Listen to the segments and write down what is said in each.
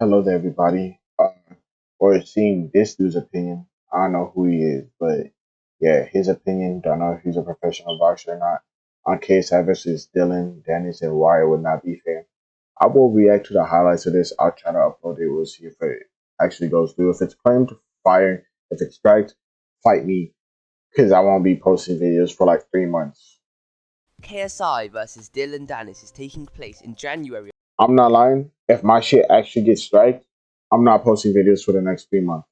Hello there, everybody. Or seeing this dude's opinion. I don't know who he is, but yeah, his opinion. Don't know if he's a professional boxer or not. On KSI versus Dylan Dennis and why it would not be fair. I will react to the highlights of this. I'll try to upload it. We'll see if it actually goes through. If it's claimed, fire. If it's striked, fight me, because I won't be posting videos for like 3 months. KSI versus Dylan Dennis is taking place in January I'm not lying. If my shit actually gets striked, I'm not posting videos for the next 3 months.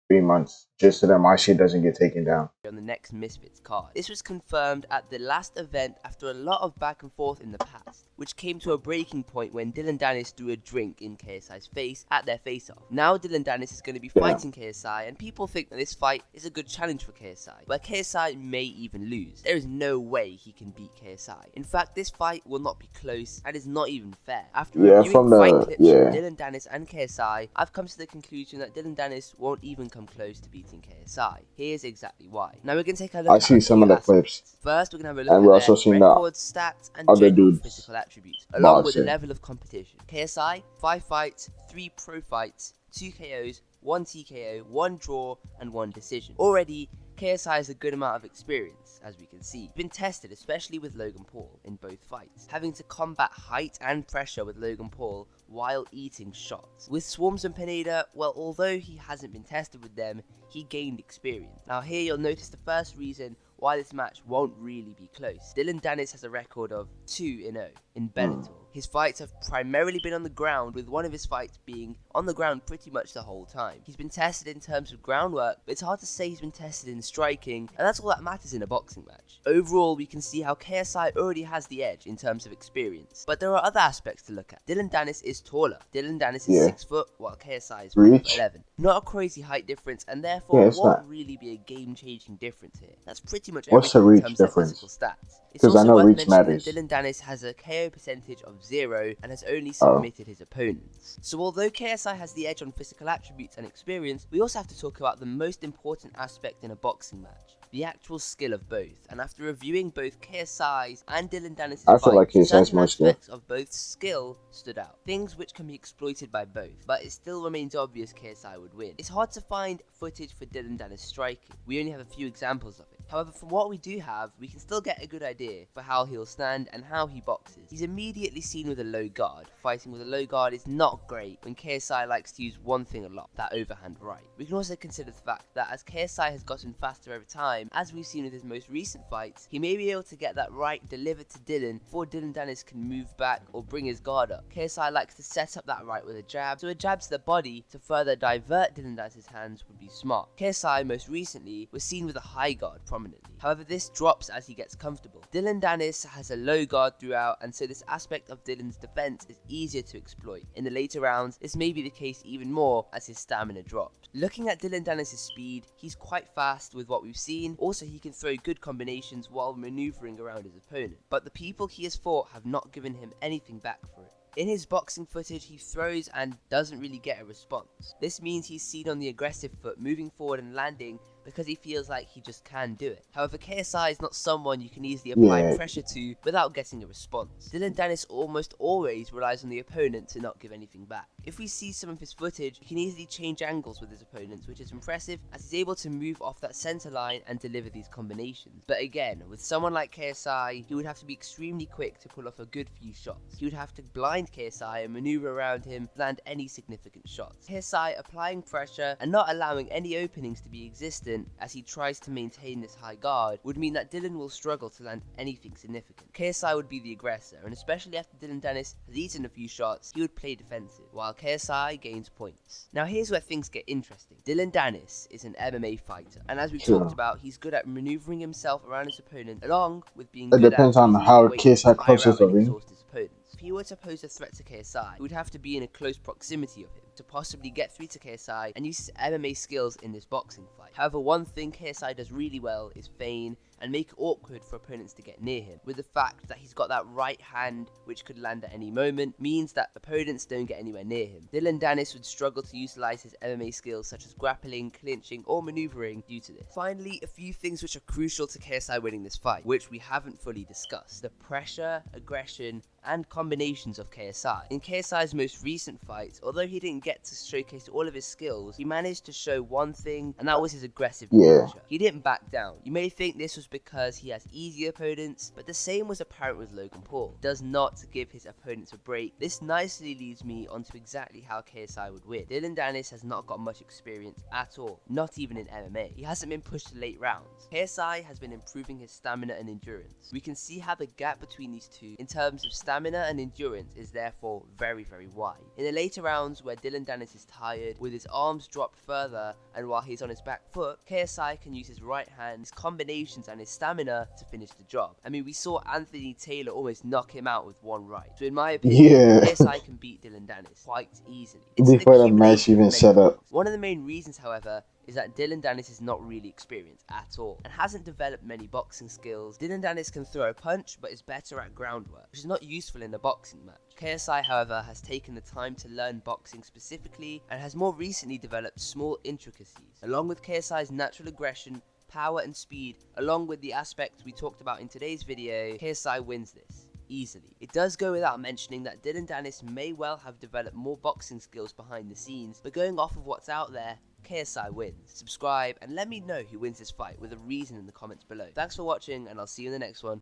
3 months, just so that my shit doesn't get taken down. on the next Misfits card. This was confirmed at the last event after a lot of back and forth in the past, which came to a breaking point when Dylan Dennis threw a drink in KSI's face at their face-off. Now Dylan Dennis is going to be fighting KSI, and people think that this fight is a good challenge for KSI, where KSI may even lose. There is no way he can beat KSI. In fact, this fight will not be close and is not even fair. After reviewing fight clips from Dylan Dennis and KSI, I've come to the conclusion that Dylan Dennis won't even come close to beating KSI. Here's exactly why. Now we're going to take a look at see some of the clips. First, we're going to have a look at their records, stats, and general physical attributes, along with the level of competition. KSI, 5 fights, 3 pro fights, 2 KOs, 1 TKO, 1 draw, and 1 decision. Already, KSI has a good amount of experience, as we can see. He's been tested, especially with Logan Paul, in both fights, having to combat height and pressure with Logan Paul while eating shots. With Swarms and Pineda, well, although he hasn't been tested with them, he gained experience. Now here you'll notice the first reason why this match won't really be close. Dylan Dennis has a record of 2-0 in Bellator. His fights have primarily been on the ground, with one of his fights being on the ground pretty much the whole time. He's been tested in terms of groundwork, but it's hard to say he's been tested in striking, and that's all that matters in a boxing match. Overall, we can see how KSI already has the edge in terms of experience, but there are other aspects to look at. Dylan Dennis is taller. Dylan Dennis is 6 foot, while KSI is 5'11". Not a crazy height difference, and therefore won't really be a game-changing difference here. That's pretty much everything in terms of physical stats. It's also worth mentioning that Dylan Dennis has a KO percentage of 0 and has only submitted his opponents. So although KSI has the edge on physical attributes and experience, we also have to talk about the most important aspect in a boxing match: the actual skill of both. And after reviewing both KSI's and Dylan Dennis' fights, certain aspects of both skill stood out. Things which can be exploited by both, but it still remains obvious KSI would win. It's hard to find footage for Dylan Dennis striking. We only have a few examples of it. However, from what we do have, we can still get a good idea for how he'll stand and how he boxes. He's immediately seen with a low guard. Fighting with a low guard is not great when KSI likes to use one thing a lot: that overhand right. We can also consider the fact that as KSI has gotten faster over time, as we've seen with his most recent fights, he may be able to get that right delivered to Dylan before Dylan Dennis can move back or bring his guard up. KSI likes to set up that right with a jab, so a jab to the body to further divert Dylan Dennis' hands would be smart. KSI most recently was seen with a high guard prominently. However, this drops as he gets comfortable. Dylan Dennis has a low guard throughout, and so this aspect of Dylan's defense is easier to exploit. In the later rounds, this may be the case even more as his stamina dropped. Looking at Dylan Dennis' speed, he's quite fast with what we've seen. Also, he can throw good combinations while maneuvering around his opponent, but the people he has fought have not given him anything back for it. In his boxing footage, he throws and doesn't really get a response. This means he's seen on the aggressive foot, moving forward and landing because he feels like he just can do it. However, KSI is not someone you can easily apply pressure to without getting a response. Dylan Dennis almost always relies on the opponent to not give anything back. If we see some of his footage, he can easily change angles with his opponents, which is impressive as he's able to move off that center line and deliver these combinations. But again, with someone like KSI, he would have to be extremely quick to pull off a good few shots. He would have to blind KSI and maneuver around him to land any significant shots. KSI applying pressure and not allowing any openings to be existent as he tries to maintain this high guard would mean that Dylan will struggle to land anything significant. KSI would be the aggressor, and especially after Dylan Dennis has eaten a few shots, he would play defensive, while KSI gains points. Now here's where things get interesting. Dylan Dennis is an MMA fighter, and as we've talked about, he's good at maneuvering himself around his opponent, along with being good at depends on how KSI closes the ring. His opponents. If he were to pose a threat to KSI, he would have to be in a close proximity of him to possibly get through to KSI and use his MMA skills in this boxing fight. However, one thing KSI does really well is feign and make it awkward for opponents to get near him, with the fact that he's got that right hand which could land at any moment means that opponents don't get anywhere near him. Dylan Dennis would struggle to utilize his MMA skills such as grappling, clinching, or maneuvering due to this. Finally, a few things which are crucial to KSI winning this fight, which we haven't fully discussed: the pressure, aggression, and combinations of KSI. In KSI's most recent fight, although he didn't get to showcase all of his skills, he managed to show one thing, and that was his aggressive nature. He didn't back down. You may think this was because he has easy opponents, but the same was apparent with Logan Paul. He does not give his opponents a break. This nicely leads me onto exactly how KSI would win. Dillon Danis has not got much experience at all, not even in MMA. He hasn't been pushed to late rounds. KSI has been improving his stamina and endurance. We can see how the gap between these two in terms of stamina and endurance is therefore very, very wide. In the later rounds where Dillon Danis is tired, with his arms dropped further and while he's on his back foot, KSI can use his right hand, his combinations and his stamina to finish the job. I mean, we saw Anthony Taylor almost knock him out with one right. So in my opinion, KSI can beat Dillon Danis quite easily. It's before the match even set up. One of the main reasons, however, is that Dillon Danis is not really experienced at all and hasn't developed many boxing skills. Dillon Danis can throw a punch but is better at groundwork, which is not useful in a boxing match. KSI, however, has taken the time to learn boxing specifically and has more recently developed small intricacies. Along with KSI's natural aggression, power and speed, along with the aspects we talked about in today's video, KSI wins this easily. It does go without mentioning that Dillon Danis may well have developed more boxing skills behind the scenes, but going off of what's out there, KSI wins. Subscribe and let me know who wins this fight with a reason in the comments below. Thanks for watching and I'll see you in the next one.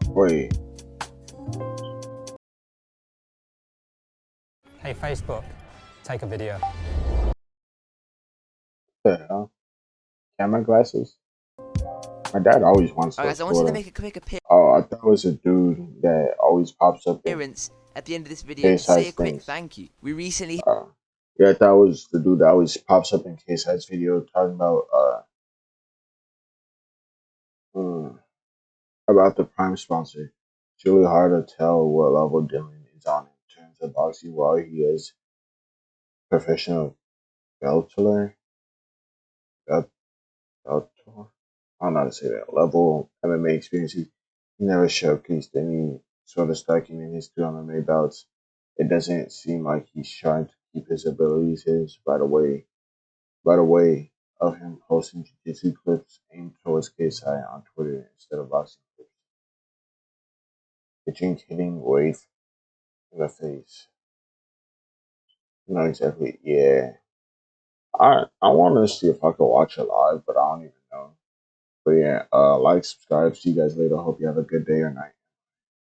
Wait. Hey Facebook, take a video. What the hell? Camera glasses? My dad always wants to. Guys, I wanted to make a quick appearance. Oh, I thought it was a dude that always pops up At the end of this video to say a quick thank you. We recently yeah, I thought it was the dude that always pops up in KSI's video talking about the Prime sponsor. It's really hard to tell what level Dillon is on in terms of boxing while he is professional Bellator. I don't know how to say that. Level MMA experience. He never showcased any sort of striking in his two MMA bouts. It doesn't seem like he's trying to keep his abilities his right away of him posting jiu-jitsu clips aimed towards KSI on Twitter instead of boxing clips. Pitching, hitting, wave in the face. Not exactly, yeah. I want to see if I could watch it live, but I don't even know. But yeah, like, subscribe. See you guys later. Hope you have a good day or night.